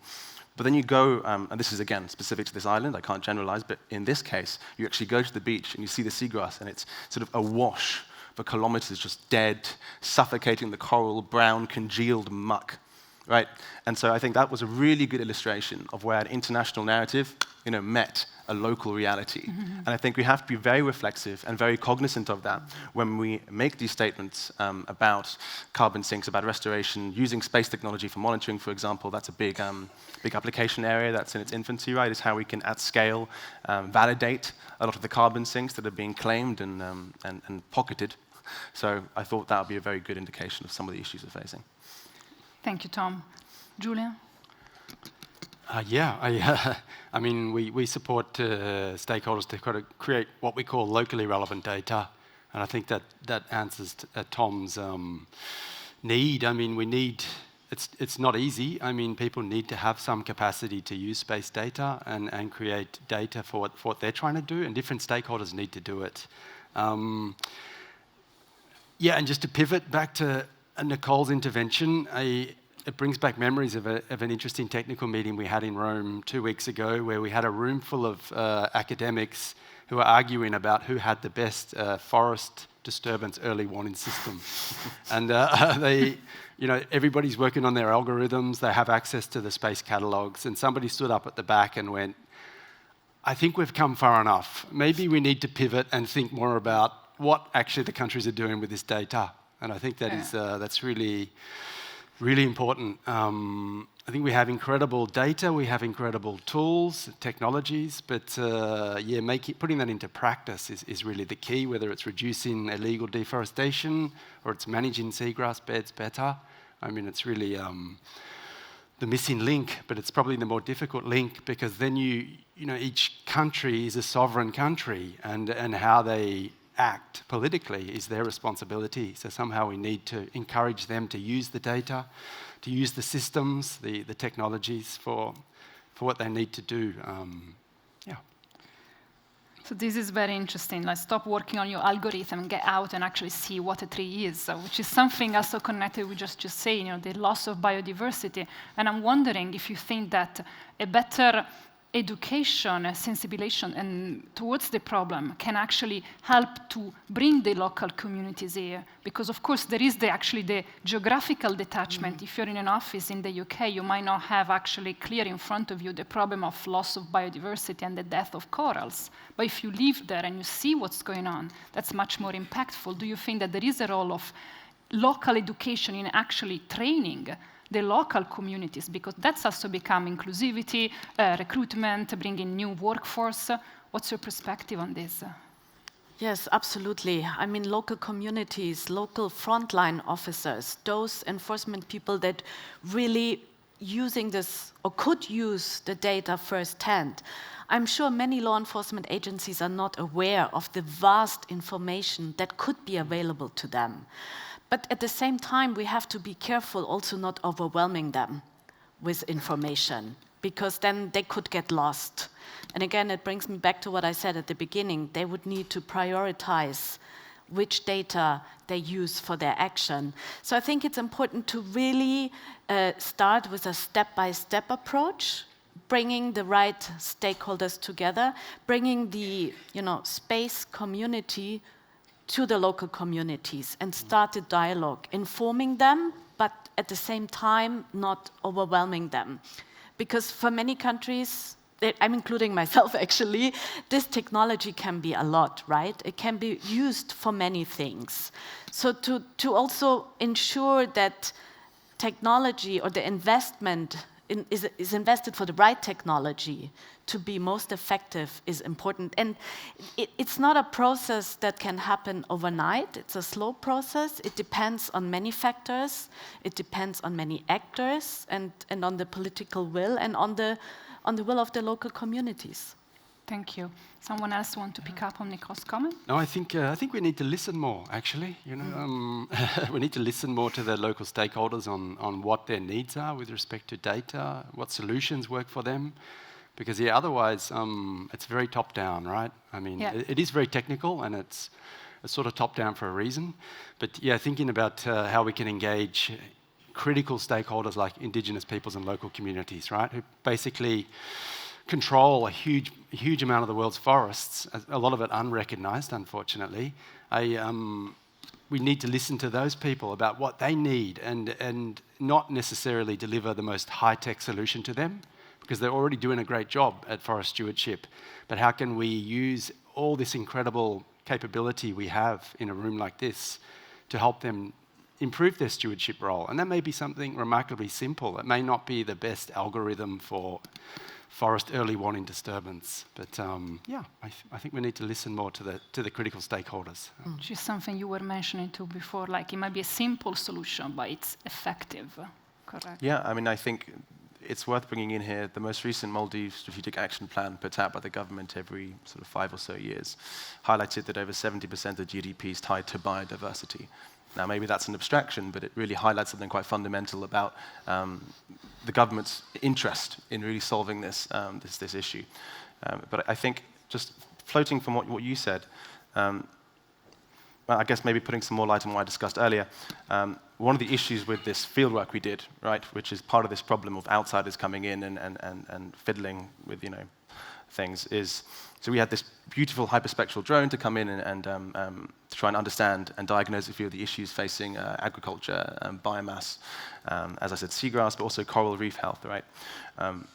S2: But then you go, and this is again specific to this island, I can't generalize, but in this case, you actually go to the beach and you see the seagrass, and it's sort of awash for kilometers, just dead, suffocating the coral, brown, congealed muck, right? And so I think that was a really good illustration of where an international narrative, met a local reality. And I think we have to be very reflexive and very cognizant of that when we make these statements about carbon sinks, about restoration, using space technology for monitoring, for example. That's a big application area that's in its infancy, right? Is how we can, at scale, validate a lot of the carbon sinks that are being claimed and pocketed. So I thought that would be a very good indication of some of the issues we're facing.
S1: Thank you, Tom. Julian?
S4: I mean, we support stakeholders to kind of create what we call locally relevant data, and I think that answers Tom's need. I mean, it's not easy. I mean, people need to have some capacity to use space data and create data for what they're trying to do, and different stakeholders need to do it. And just to pivot back to Nicole's intervention, it brings back memories of an interesting technical meeting we had in Rome 2 weeks ago, where we had a room full of academics who were arguing about who had the best forest disturbance early warning system. And everybody's working on their algorithms, they have access to the space catalogs, and somebody stood up at the back and went, I think we've come far enough. Maybe we need to pivot and think more about what actually the countries are doing with this data. And I think that's really, really important. I think we have incredible data, we have incredible tools, technologies, but putting that into practice is really the key, whether it's reducing illegal deforestation or it's managing seagrass beds better. I mean, it's really the missing link, but it's probably the more difficult link, because then each country is a sovereign country, and how they act politically is their responsibility. So somehow we need to encourage them to use the data, to use the systems, the technologies for what they need to do.
S1: So this is very interesting. Like, stop working on your algorithm and get out and actually see what a tree is, which is something also connected with just saying, the loss of biodiversity. And I'm wondering if you think that a better education, sensibilization, and towards the problem can actually help to bring the local communities here. Because of course there is the geographical detachment. If you're in an office in the UK, you might not have actually clear in front of you the problem of loss of biodiversity and the death of corals. But if you live there and you see what's going on, that's much more impactful. Do you think that there is a role of local education in actually training the local communities, because that's also become inclusivity, recruitment, bringing new workforce. What's your perspective on this?
S3: Yes, absolutely. I mean, local communities, local frontline officers, those enforcement people that really using this or could use the data firsthand. I'm sure many law enforcement agencies are not aware of the vast information that could be available to them. But at the same time, we have to be careful also not overwhelming them with information, because then they could get lost. And again, it brings me back to what I said at the beginning. They would need to prioritize which data they use for their action. So I think it's important to really start with a step-by-step approach, bringing the right stakeholders together, bringing the space community to the local communities and start a dialogue, informing them, but at the same time not overwhelming them. Because for many countries, I'm including myself actually, this technology can be a lot, right? It can be used for many things. So to also ensure that technology or the investment is invested for the right technology to be most effective is important. And it's not a process that can happen overnight. It's a slow process. It depends on many factors. It depends on many actors and on the political will and on the will of the local communities.
S1: Thank you. Someone else want to pick up on Nico's comment?
S4: No, I think we need to listen more, actually. We need to listen more to the local stakeholders on what their needs are with respect to data, what solutions work for them. Because otherwise, it's very top-down, right? I mean, it is very technical, and it's sort of top-down for a reason. But thinking about how we can engage critical stakeholders like Indigenous peoples and local communities, right, who basically control a huge amount of the world's forests, a lot of it unrecognized, unfortunately. We need to listen to those people about what they need and not necessarily deliver the most high-tech solution to them, because they're already doing a great job at forest stewardship. But how can we use all this incredible capability we have in a room like this to help them improve their stewardship role? And that may be something remarkably simple. It may not be the best algorithm for forest early warning disturbance, but I think we need to listen more to the critical stakeholders.
S1: Which is something you were mentioning too before, like it might be a simple solution, but it's effective, correct?
S2: Yeah, I mean, I think it's worth bringing in here the most recent Maldives Strategic Action Plan put out by the government every sort of 5 or so years, highlighted that over 70% of GDP is tied to biodiversity. Now, maybe that's an abstraction, but it really highlights something quite fundamental about the government's interest in really solving this issue. But I think just floating from what you said, well, I guess maybe putting some more light on what I discussed earlier, one of the issues with this fieldwork we did, right, which is part of this problem of outsiders coming in and fiddling with, things, is so we had this beautiful hyperspectral drone to come in and to try and understand and diagnose a few of the issues facing agriculture, biomass, as I said, seagrass, but also coral reef health, right?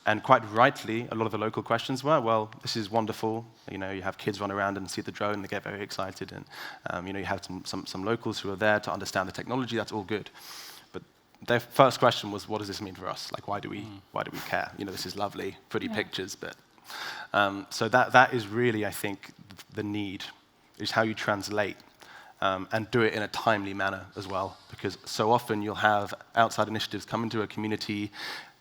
S2: And quite rightly, a lot of the local questions were, well, this is wonderful. You have kids run around and see the drone, and they get very excited, and you have some locals who are there to understand the technology. That's all good. But their first question was, what does this mean for us? Like, why do we care? This is lovely, pretty pictures, but so that is really, I think, the need, is how you translate and do it in a timely manner as well, because so often you'll have outside initiatives come into a community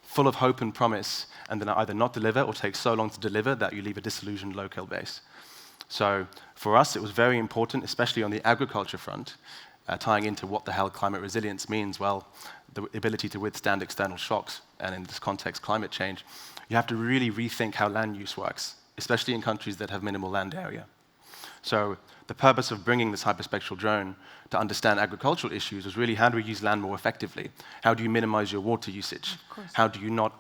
S2: full of hope and promise, and then either not deliver or take so long to deliver that you leave a disillusioned local base. So for us, it was very important, especially on the agriculture front, tying into what the hell climate resilience means. Well, the ability to withstand external shocks, and in this context, climate change. You have to really rethink how land use works, especially in countries that have minimal land area. So the purpose of bringing this hyperspectral drone to understand agricultural issues was really, how do we use land more effectively? How do you minimize your water usage? How do you not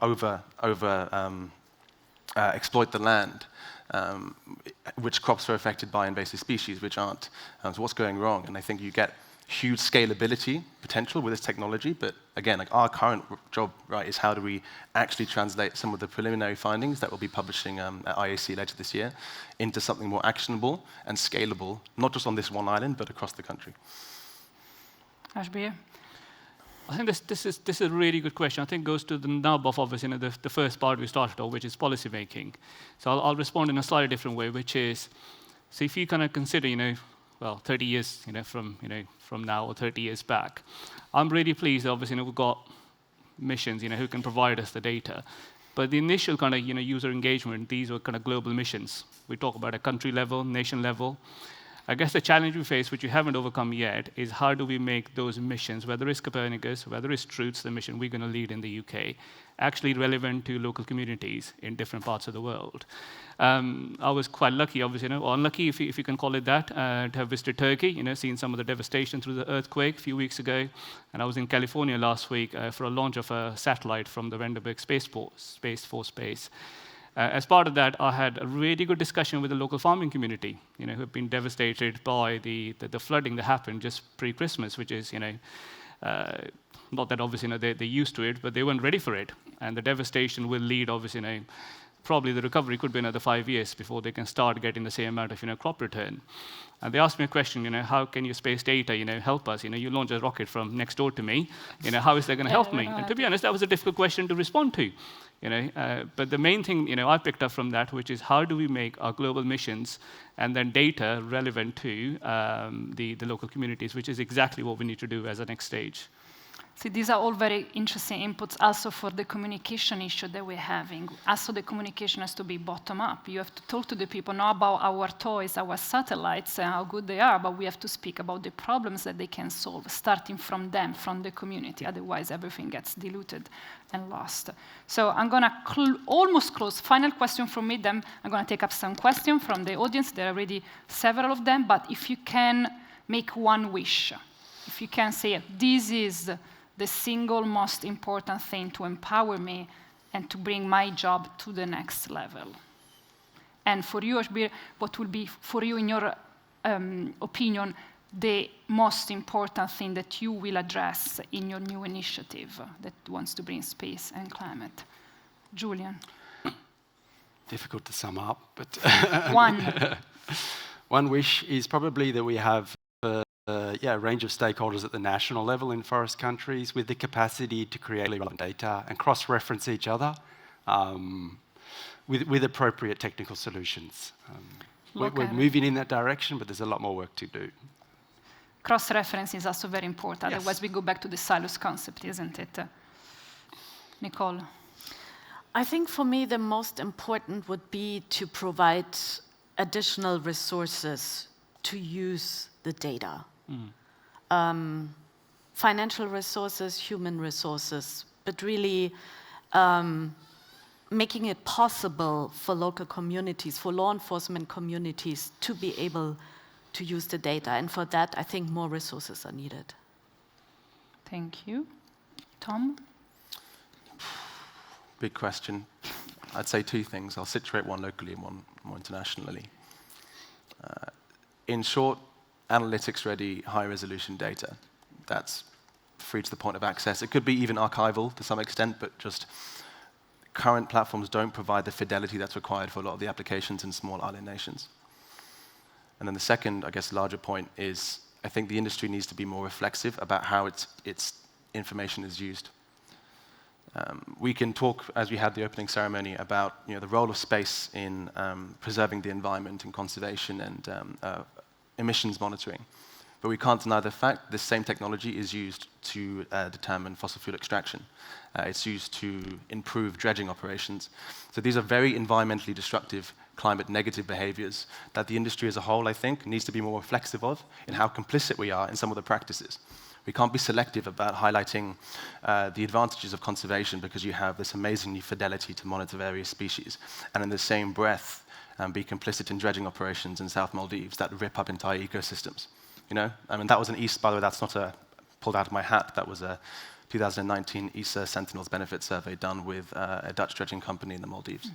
S2: exploit the land? Which crops are affected by invasive species, which aren't? So what's going wrong? And I think you get huge scalability potential with this technology, but again, like our current job, right, is how do we actually translate some of the preliminary findings that we'll be publishing at IAC later this year into something more actionable and scalable, not just on this one island, but across the country.
S1: Ashbir?
S5: I think this is a really good question. I think it goes to the nub of obviously the first part we started off, which is policy making. So I'll respond in a slightly different way, which is, so if you kind of consider, well, 30 years, from now or 30 years back, I'm really pleased. Obviously, we've got missions, who can provide us the data. But the initial kind of, user engagement, these were kind of global missions. We talk about a country level, nation level. I guess the challenge we face, which we haven't overcome yet, is how do we make those missions, whether it's Copernicus, whether it's Truths, the mission we're going to lead in the UK, actually relevant to local communities in different parts of the world. I was quite lucky, obviously, or unlucky, if you can call it that, to have visited Turkey, seen some of the devastation through the earthquake a few weeks ago. And I was in California last week for a launch of a satellite from the Vandenberg Space Force Base. As part of that, I had a really good discussion with the local farming community, who have been devastated by the flooding that happened just pre-Christmas, which is, not that obviously they're used to it, but they weren't ready for it. And the devastation will lead, obviously, probably the recovery could be another 5 years before they can start getting the same amount of crop return. And they asked me a question, how can your space data help us? You launch a rocket from next door to me, how is that going to help me? And to be honest, that was a difficult question to respond to. But the main thing I picked up from that, which is how do we make our global missions and then data relevant to the local communities, which is exactly what we need to do as a next stage.
S1: See, these are all very interesting inputs also for the communication issue that we're having. Also, the communication has to be bottom-up. You have to talk to the people, not about our toys, our satellites, and how good they are, but we have to speak about the problems that they can solve, starting from them, from the community. Otherwise, everything gets diluted and lost. So I'm going to almost close. Final question from me, then I'm going to take up some questions from the audience. There are already several of them, but if you can make one wish, if you can say, this is the single most important thing to empower me and to bring my job to the next level. And for you, Ashbir, what will be, for you, in your opinion, the most important thing that you will address in your new initiative that wants to bring space and climate? Julian?
S4: Difficult to sum up, but
S1: one.
S4: One wish is probably that we have a range of stakeholders at the national level in forest countries with the capacity to create relevant data and cross-reference each other with appropriate technical solutions. We're moving in that direction, but there's a lot more work to do.
S1: Cross-reference is also very important.
S4: Yes.
S1: Otherwise, we go back to the silos concept, isn't it? Nicole?
S3: I think for me, the most important would be to provide additional resources to use the data. Financial resources, human resources, but really making it possible for local communities, for law enforcement communities to be able to use the data. And for that, I think more resources are needed.
S1: Thank you. Tom?
S2: Big question. I'd say two things. I'll situate one locally and one more internationally. In short, analytics-ready, high-resolution data. That's free to the point of access. It could be even archival to some extent, but just current platforms don't provide the fidelity that's required for a lot of the applications in small island nations. And then the second, I guess, larger point is I think the industry needs to be more reflexive about how its information is used. We can talk, as we had the opening ceremony, about the role of space in preserving the environment and conservation and emissions monitoring. But we can't deny the fact this same technology is used to determine fossil fuel extraction. It's used to improve dredging operations. So these are very environmentally destructive, climate-negative behaviors that the industry as a whole, I think, needs to be more reflexive of in how complicit we are in some of the practices. We can't be selective about highlighting the advantages of conservation because you have this amazing new fidelity to monitor various species, and in the same breath be complicit in dredging operations in South Maldives that rip up entire ecosystems. I mean, that was an by the way, that's not pulled out of my hat. That was a 2019 ESA Sentinels Benefit Survey done with a Dutch dredging company in the Maldives,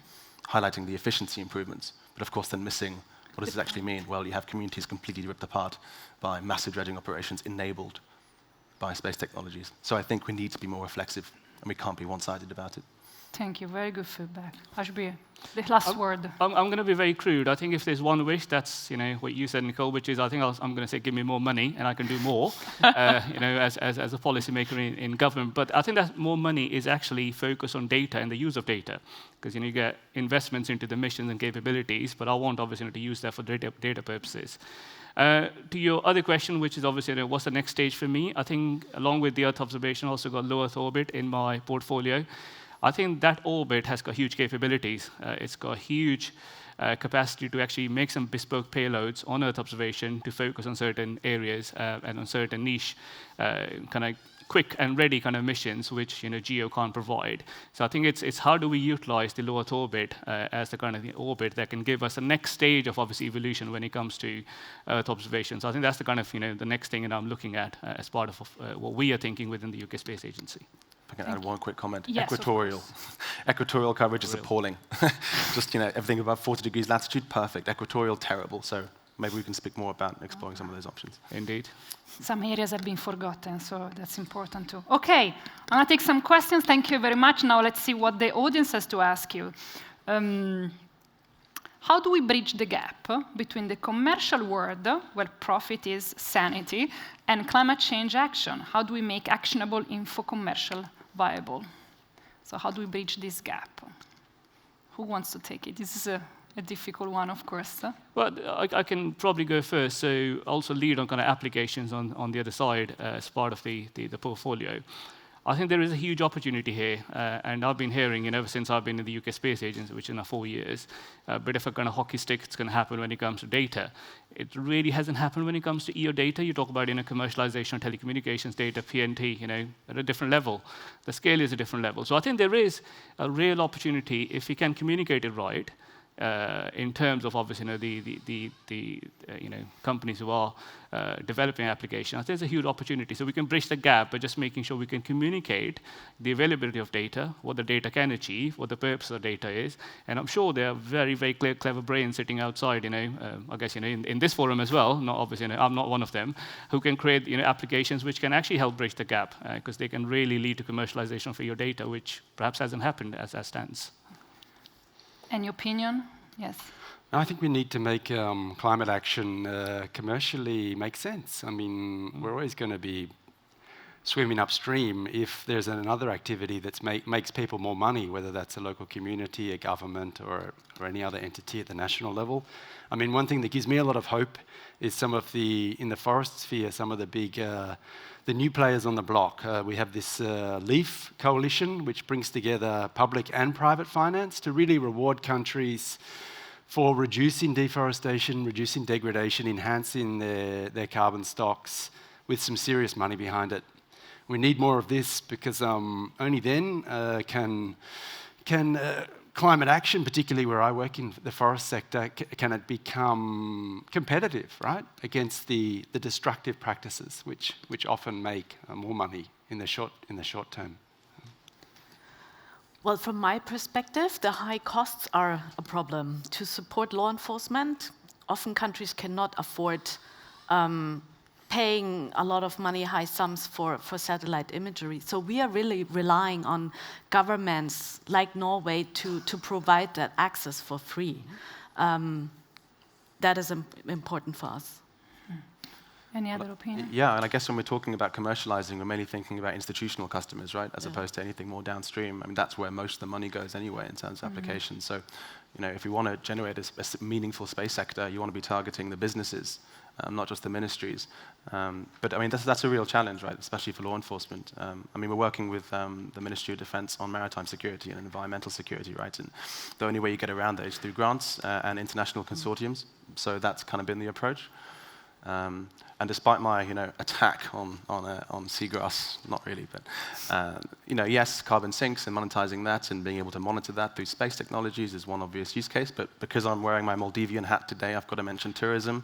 S2: highlighting the efficiency improvements, but of course then missing what does this actually mean? Well, you have communities completely ripped apart by massive dredging operations enabled by space technologies. So I think we need to be more reflexive, and we can't be one-sided about it.
S1: Thank you. Very good feedback. Ashbir, the last word.
S5: I'm going to be very crude. I think if there's one wish, that's what you said, Nicole, which is I think I'm going to say, give me more money, and I can do more, as a policymaker in government. But I think that more money is actually focused on data and the use of data, because you get investments into the missions and capabilities. But I want obviously to use that for data purposes. To your other question, which is obviously what's the next stage for me? I think along with the Earth observation, I also got low Earth orbit in my portfolio. I think that orbit has got huge capabilities. It's got huge capacity to actually make some bespoke payloads on Earth observation to focus on certain areas and on certain niche kind of quick and ready kind of missions, which GEO can't provide. So I think it's how do we utilize the low Earth orbit as the kind of the orbit that can give us the next stage of obviously evolution when it comes to Earth observation. So I think that's the kind of the next thing that I'm looking at as part of what we are thinking within the UK Space Agency.
S2: If I can add one quick comment.
S1: Yes,
S2: equatorial. Equatorial coverage is appalling. Just, everything above 40 degrees latitude, perfect. Equatorial, terrible. So maybe we can speak more about exploring some of those options.
S5: Indeed.
S1: Some areas have been forgotten, so that's important too. Okay, I'm going to take some questions. Thank you very much. Now let's see what the audience has to ask you. How do we bridge the gap between the commercial world, where profit is sanity, and climate change action? How do we make actionable info commercial viable? So how do we bridge this gap? Who wants to take it? This is a difficult one, of course.
S5: Well, I can probably go first. So also lead on kind of applications on the other side as part of the portfolio. I think there is a huge opportunity here, and I've been hearing, ever since I've been in the UK Space Agency, which is now 4 years, a bit of a kind of hockey stick it's going to happen when it comes to data. It really hasn't happened when it comes to EO data. You talk about commercialization of telecommunications data, PNT, at a different level. The scale is a different level. So I think there is a real opportunity if we can communicate it right, in terms of obviously the companies who are developing applications. There's a huge opportunity. So we can bridge the gap by just making sure we can communicate the availability of data, what the data can achieve, what the purpose of data is. And I'm sure there are very, very clever brains sitting outside, I guess, in this forum as well. Not obviously, I'm not one of them, who can create applications which can actually help bridge the gap, because they can really lead to commercialization for your data, which perhaps hasn't happened as stands.
S1: Any opinion? Yes.
S4: I think we need to make climate action commercially make sense. I mean, we're always going to be swimming upstream if there's another activity that makes people more money, whether that's a local community, a government, or any other entity at the national level. I mean, one thing that gives me a lot of hope is in the forest sphere, some of the big, the new players on the block. We have this LEAF coalition, which brings together public and private finance to really reward countries for reducing deforestation, reducing degradation, enhancing their carbon stocks with some serious money behind it. We need more of this because only then can climate action, particularly where I work in the forest sector, can it become competitive, right, against the destructive practices which often make more money in the short term.
S3: Well, from my perspective, the high costs are a problem. To support law enforcement, often countries cannot afford paying a lot of money, high sums for satellite imagery. So we are really relying on governments like Norway to provide that access for free. That is important for us.
S1: Any other opinion?
S2: Yeah, and I guess when we're talking about commercializing, we're mainly thinking about institutional customers, right, as opposed to anything more downstream. I mean, that's where most of the money goes anyway in terms of applications. So, if you want to generate a meaningful space sector, you want to be targeting the businesses, not just the ministries. But I mean, that's a real challenge, right, especially for law enforcement. I mean, we're working with the Ministry of Defense on maritime security and environmental security, right? And the only way you get around that is through grants and international consortiums. So that's kind of been the approach. And despite my, attack on seagrass, not really, but yes, carbon sinks and monetizing that and being able to monitor that through space technologies is one obvious use case. But because I'm wearing my Maldivian hat today, I've got to mention tourism.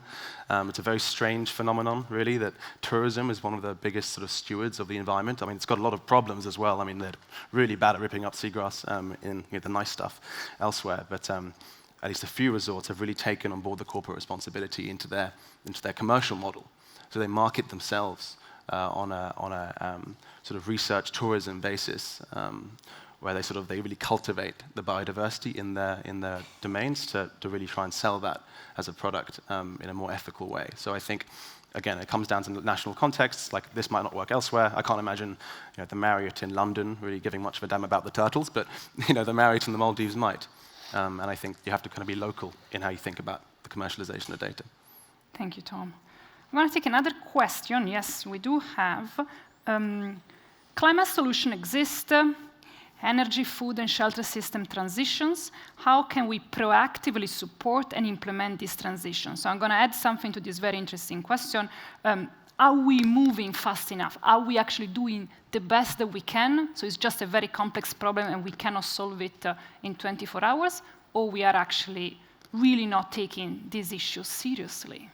S2: It's a very strange phenomenon, really, that tourism is one of the biggest sort of stewards of the environment. I mean, it's got a lot of problems as well. I mean, they're really bad at ripping up seagrass in the nice stuff elsewhere, but. At least a few resorts have really taken on board the corporate responsibility into their commercial model. So they market themselves on a sort of research tourism basis, where they really cultivate the biodiversity in their domains to really try and sell that as a product in a more ethical way. So I think, again, it comes down to national contexts. Like, this might not work elsewhere. I can't imagine the Marriott in London really giving much of a damn about the turtles, but the Marriott in the Maldives might. And I think you have to kind of be local in how you think about the commercialization of data.
S1: Thank you, Tom. I'm going to take another question. Yes, we do have. Climate solution exist. Energy, food, and shelter system transitions. How can we proactively support and implement these transitions? So I'm going to add something to this very interesting question. Are we moving fast enough? Are we actually doing the best that we can? So it's just a very complex problem and we cannot solve it in 24 hours? Or we are actually really not taking these issues seriously?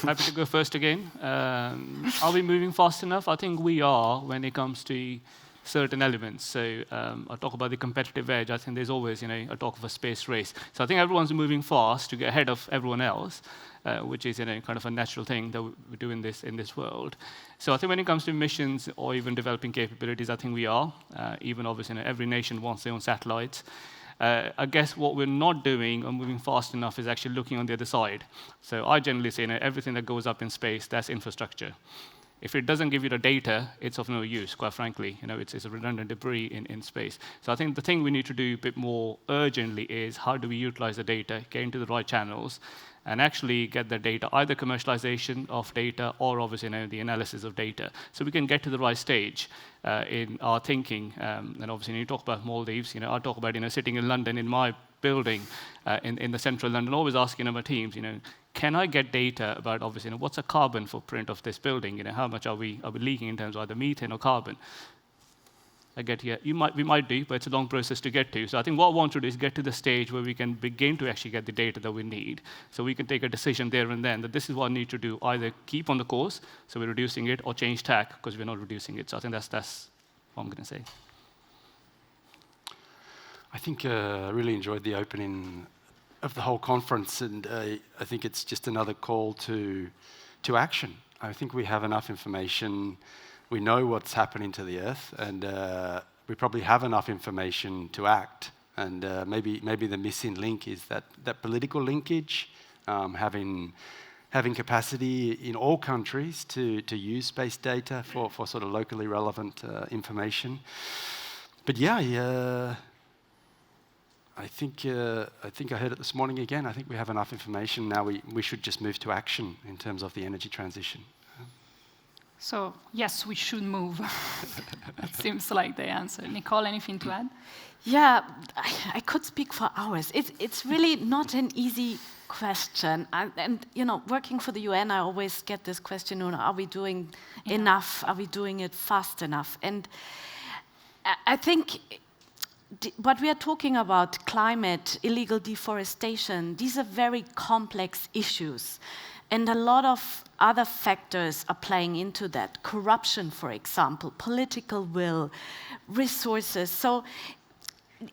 S5: Happy to go first again. Are we moving fast enough? I think we are when it comes to certain elements. So I talk about the competitive edge. I think there's always a talk of a space race. So I think everyone's moving fast to get ahead of everyone else, which is kind of a natural thing that we do in this world. So I think when it comes to missions or even developing capabilities, I think we are. Even obviously, every nation wants their own satellites. I guess what we're not doing or moving fast enough is actually looking on the other side. So I generally say everything that goes up in space, that's infrastructure. If it doesn't give you the data, it's of no use, quite frankly. It's a redundant debris in space. So I think the thing we need to do a bit more urgently is how do we utilize the data, get into the right channels, and actually get the data, either commercialization of data or obviously the analysis of data. So we can get to the right stage in our thinking. And obviously, you talk about Maldives, I talk about sitting in London in my building in the central London, always asking my teams, can I get data about obviously what's the carbon footprint of this building? How much are we leaking in terms of either methane or carbon? I get here. We might do, but it's a long process to get to. So I think what I want to do is get to the stage where we can begin to actually get the data that we need. So we can take a decision there and then that this is what I need to do, either keep on the course, so we're reducing it, or change tack, because we're not reducing it. So I think that's what I'm going to say.
S4: I think I really enjoyed the opening of the whole conference, and I think it's just another call to action. I think we have enough information. We know what's happening to the Earth, and we probably have enough information to act. And maybe the missing link is that political linkage, having capacity in all countries to use space data for sort of locally relevant information. But yeah, I think I heard it this morning again. I think we have enough information now. We should just move to action in terms of the energy transition.
S1: So, yes, we should move. It seems like the answer. Nicole, anything to add?
S3: Yeah, I could speak for hours. It's really not an easy question. And working for the UN, I always get this question, are we doing enough? Are we doing it fast enough? And I think what we are talking about, climate, illegal deforestation, these are very complex issues. And a lot of other factors are playing into that. Corruption, for example, political will, resources. So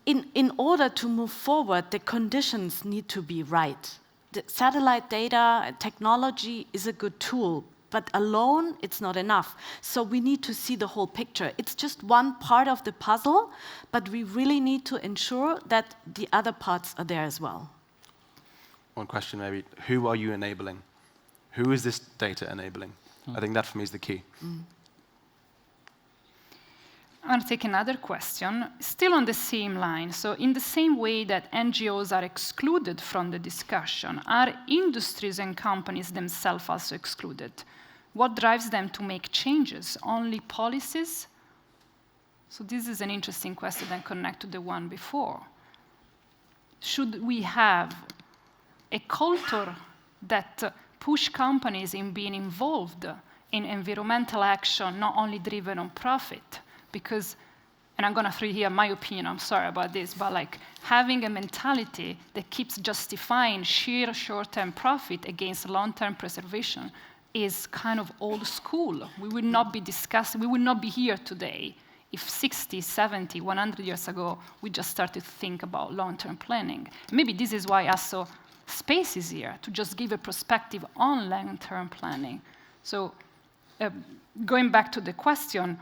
S3: in order to move forward, the conditions need to be right. The satellite data, technology is a good tool, but alone, it's not enough. So we need to see the whole picture. It's just one part of the puzzle, but we really need to ensure that the other parts are there as well.
S2: One question maybe, who are you enabling? Who is this data enabling? I think that for me is the key.
S1: I'm going to take another question, still on the same line. So in the same way that NGOs are excluded from the discussion, are industries and companies themselves also excluded? What drives them to make changes? Only policies? So this is an interesting question and connect to the one before. Should we have a culture that push companies in being involved in environmental action, not only driven on profit? Because, and I'm going to throw here my opinion, I'm sorry about this, but like having a mentality that keeps justifying sheer short-term profit against long-term preservation is kind of old school. We would not be discussing, we would not be here today if 60, 70, 100 years ago, we just started to think about long-term planning. Maybe this is why also space is here, to just give a perspective on long-term planning. So going back to the question,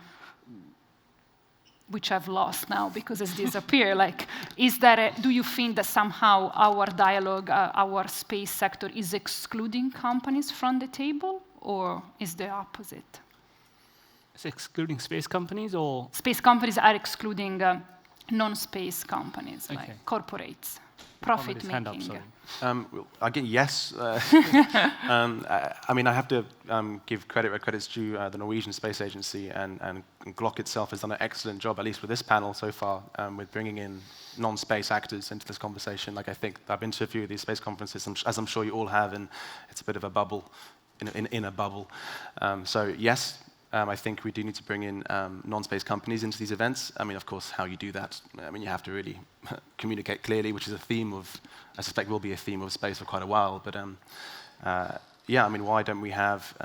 S1: which I've lost now because it's disappeared. Like, do you think that somehow our dialogue, our space sector is excluding companies from the table, or is the opposite?
S5: Is it excluding space companies, or?
S1: Space companies are excluding non-space companies, like corporates, profit making.
S2: Again, yes. I mean, I have to give credit where credit's due. The Norwegian Space Agency and Glock itself has done an excellent job, at least with this panel so far, with bringing in non-space actors into this conversation. Like, I think I've been to a few of these space conferences, as I'm sure you all have, and it's a bit of a bubble in a bubble. So yes. I think we do need to bring in non-space companies into these events. I mean, of course, how you do that, I mean, you have to really communicate clearly, which is a theme of, I suspect will be a theme of space for quite a while. But yeah, I mean, why don't we have,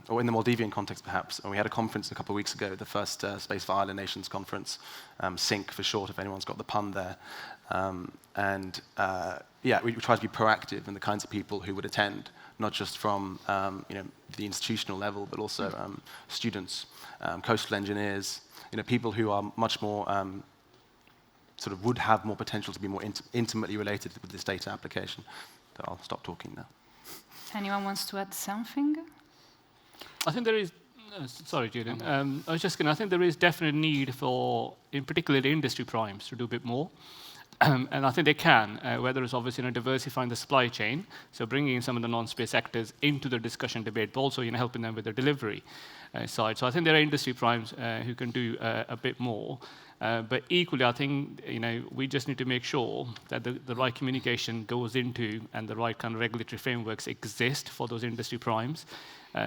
S2: or in the Maldivian context perhaps, and we had a conference a couple of weeks ago, the first Space for Island Nations conference, SYNC for short, if anyone's got the pun there. Yeah, we try to be proactive in the kinds of people who would attend, not just from the institutional level, but also students, coastal engineers, people who are much more sort of would have more potential to be more intimately related with this data application. So I'll stop talking now.
S1: Anyone wants to add something?
S5: I think there is. Sorry, Julian. I was just going to. I think there is definite need for, in particular, the industry primes to do a bit more. And I think they can, whether it's obviously diversifying the supply chain, so bringing in some of the non-space actors into the discussion debate, but also helping them with the delivery side. So I think there are industry primes who can do a bit more. But equally, I think we just need to make sure that the right communication goes into and the right kind of regulatory frameworks exist for those industry primes.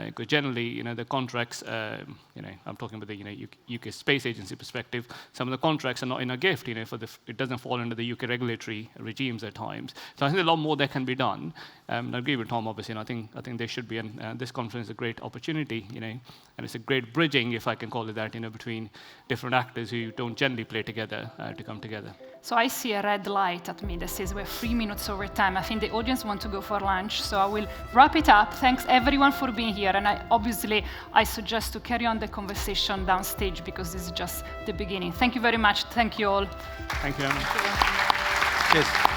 S5: Because generally, the contracts, I'm talking about the UK Space Agency perspective, some of the contracts are not in a gift, it doesn't fall under the UK regulatory regimes at times. So I think a lot more that can be done. I agree with Tom, obviously, and I think there should be, and this conference is a great opportunity, and it's a great bridging, if I can call it that, between different actors who don't generally play together to come together.
S1: So I see a red light at me that says we're 3 minutes over time. I think the audience want to go for lunch, so I will wrap it up. Thanks everyone for being here, and I suggest to carry on the conversation downstage because this is just the beginning. Thank you very much. Thank you all.
S5: Thank you, Emma.
S2: Cheers.